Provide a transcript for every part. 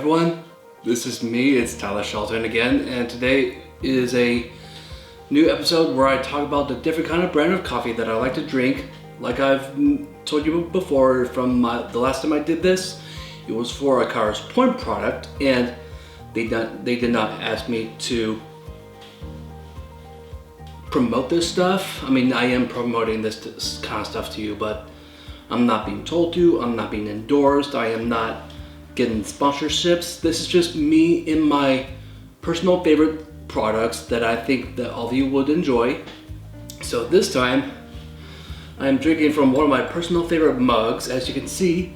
everyone, this is me, it's Tyler Shelton again, and today is a new episode where I talk about the different kind of brand of coffee that I like to drink. Like I've told you before from the last time I did this, it was for a Car's Point product, and they did not ask me to promote this stuff. I mean, I am promoting this kind of stuff to you, but I'm not being told to, I'm not being endorsed, I am not getting sponsorships. This is just me in my personal favorite products that I think that all of you would enjoy. So this time, I'm drinking from one of my personal favorite mugs. As you can see,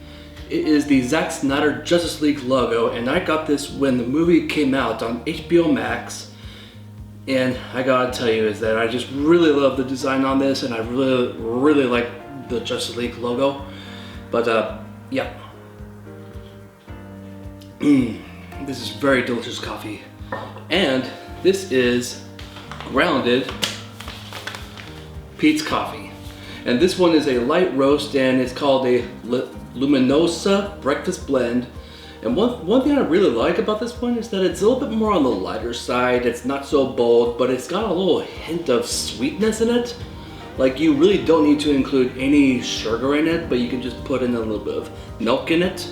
it is the Zack Snyder Justice League logo, and I got this when the movie came out on HBO Max. And I gotta tell you is that I just really love the design on this, and I really like the Justice League logo. But yeah. This is very delicious coffee. And this is grounded Pete's coffee. And this one is a light roast, and it's called a Luminosa Breakfast Blend. And one thing I really like about this one is that it's a little bit more on the lighter side. It's not so bold, but it's got a little hint of sweetness in it. Like, you really don't need to include any sugar in it, but you can just put in a little bit of milk in it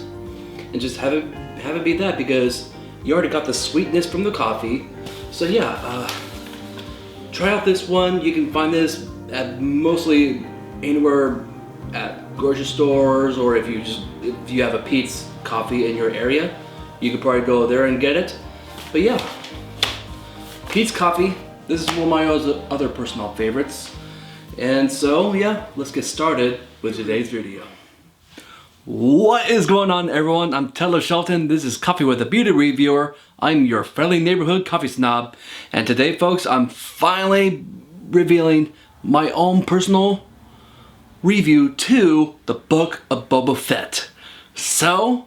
and just have it be that, because you already got the sweetness from the coffee. So yeah, try out this one. You can find this at mostly anywhere at grocery stores, or if you have a Pete's Coffee in your area, you could probably go there and get it. But yeah, Pete's Coffee, this is one of my other personal favorites. And so yeah, let's get started with today's video. What is going on, everyone? I'm Tyler Shelton. This is Coffee with a Beauty Reviewer. I'm your friendly neighborhood coffee snob, and today, folks, I'm finally revealing my own personal review to the Book of Boba Fett. So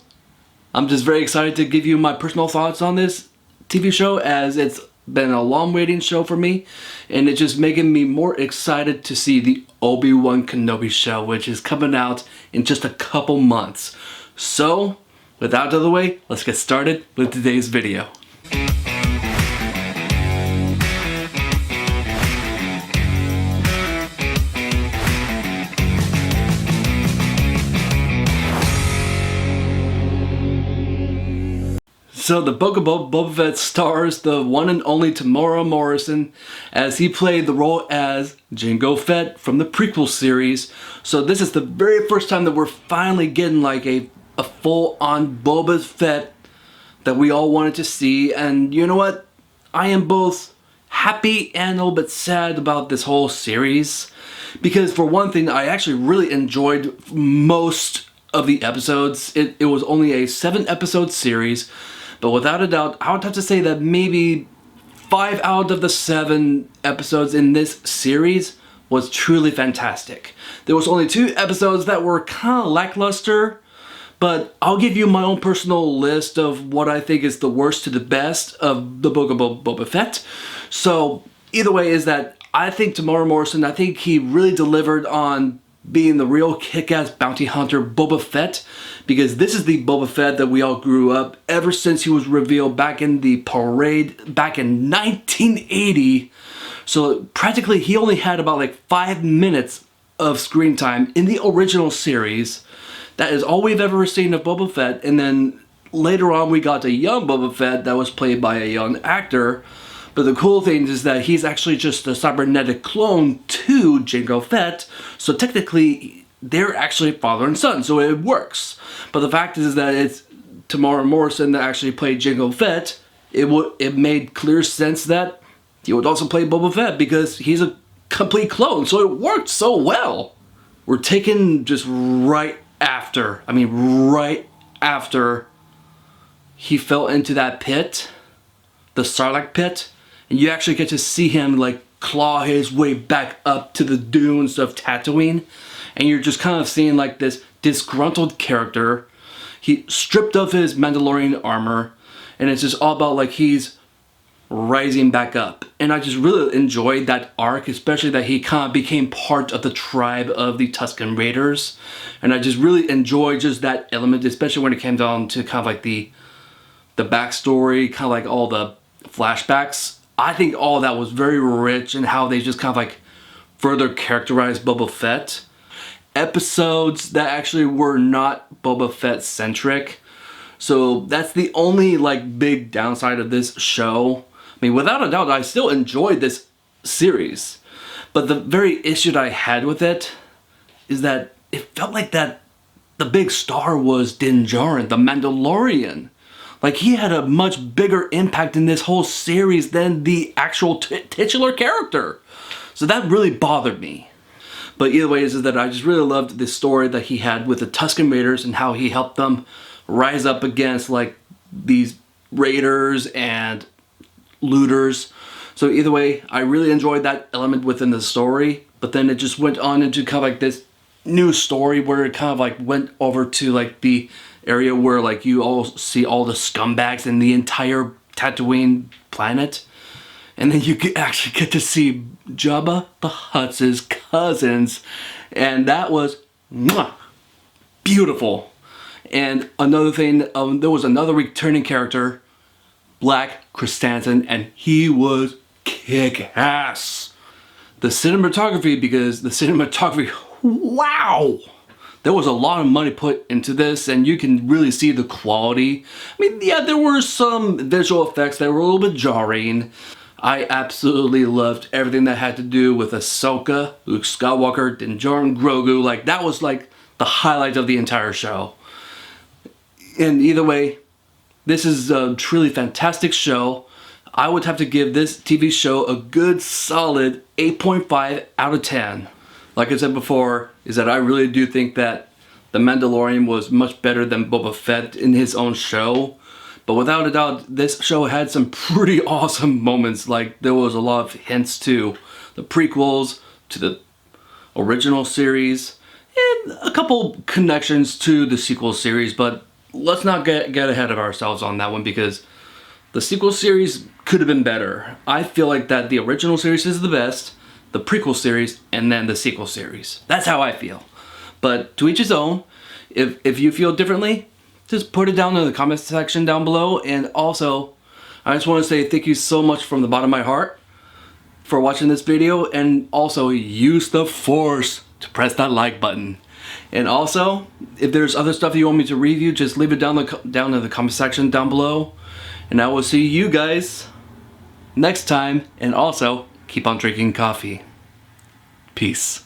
I'm just very excited to give you my personal thoughts on this TV show, as it's been a long waiting show for me, and it's just making me more excited to see the Obi-Wan Kenobi show, which is coming out in just a couple months. So without further way, let's get started with today's video. So the Book of Boba Fett stars the one and only Temuera Morrison, as he played the role as Jango Fett from the prequel series. So this is the very first time that we're finally getting like a full-on Boba Fett that we all wanted to see. And you know what? I am both happy and a little bit sad about this whole series, because for one thing, I actually really enjoyed most of the episodes. It was only a 7-episode series. But without a doubt, I would have to say that maybe 5 out of the 7 episodes in this series was truly fantastic. There was only 2 episodes that were kind of lackluster, but I'll give you my own personal list of what I think is the worst to the best of the Book of Boba Fett. So either way is that I think Temuera Morrison, I think he really delivered on being the real kick-ass bounty hunter Boba Fett, because this is the Boba Fett that we all grew up ever since he was revealed back in the parade back in 1980. So practically he only had about like 5 minutes of screen time in the original series. That is all we've ever seen of Boba Fett, and then later on we got a young Boba Fett that was played by a young actor. But the cool thing is that he's actually just a cybernetic clone to Jango Fett, so technically they're actually father and son, so it works. But the fact is that it's Temuera Morrison that actually played Jango Fett. It made clear sense that he would also play Boba Fett, because he's a complete clone, so it worked so well. We're taken just right after he fell into that pit, the Sarlacc pit. And you actually get to see him like claw his way back up to the dunes of Tatooine. And you're just kind of seeing like this disgruntled character. He stripped of his Mandalorian armor, and it's just all about like he's rising back up. And I just really enjoyed that arc, especially that he kind of became part of the tribe of the Tusken Raiders. And I just really enjoyed just that element, especially when it came down to kind of like the the backstory, kind of like all the flashbacks. I think all that was very rich in how they just kind of like further characterized Boba Fett. Episodes that actually were not Boba Fett centric. So that's the only like big downside of this show. I mean, without a doubt, I still enjoyed this series. But the very issue that I had with it is that it felt like that the big star was Din Djarin, the Mandalorian. Like, he had a much bigger impact in this whole series than the actual titular character. So that really bothered me. But either way is that I just really loved this story that he had with the Tusken Raiders and how he helped them rise up against like these raiders and looters. So either way, I really enjoyed that element within the story. But then it just went on into kind of like this new story where it kind of like went over to like the area where like you all see all the scumbags in the entire Tatooine planet. And then you actually get to see Jabba the Hutt's cousins. And that was beautiful. And another thing, there was another returning character, Black Chrysanthemum, and he was kick-ass. The cinematography, wow! There was a lot of money put into this, and you can really see the quality. I mean, yeah, there were some visual effects that were a little bit jarring. I absolutely loved everything that had to do with Ahsoka, Luke Skywalker, Din Djarin, Grogu. Like, that was like the highlight of the entire show. And either way, this is a truly fantastic show. I would have to give this TV show a good solid 8.5 out of 10. Like I said before, is that I really do think that The Mandalorian was much better than Boba Fett in his own show. But without a doubt, this show had some pretty awesome moments. Like, there was a lot of hints to the prequels, to the original series, and a couple connections to the sequel series. But let's not get ahead of ourselves on that one, because the sequel series could have been better. I feel like that the original series is the best, the prequel series, and then the sequel series. That's how I feel. But to each his own. If you feel differently, just put it down in the comment section down below. And also, I just want to say thank you so much from the bottom of my heart for watching this video. And also, use the Force to press that like button. And also, if there's other stuff you want me to review, just leave it down in the comment section down below. And I will see you guys next time. And also, keep on drinking coffee. Peace.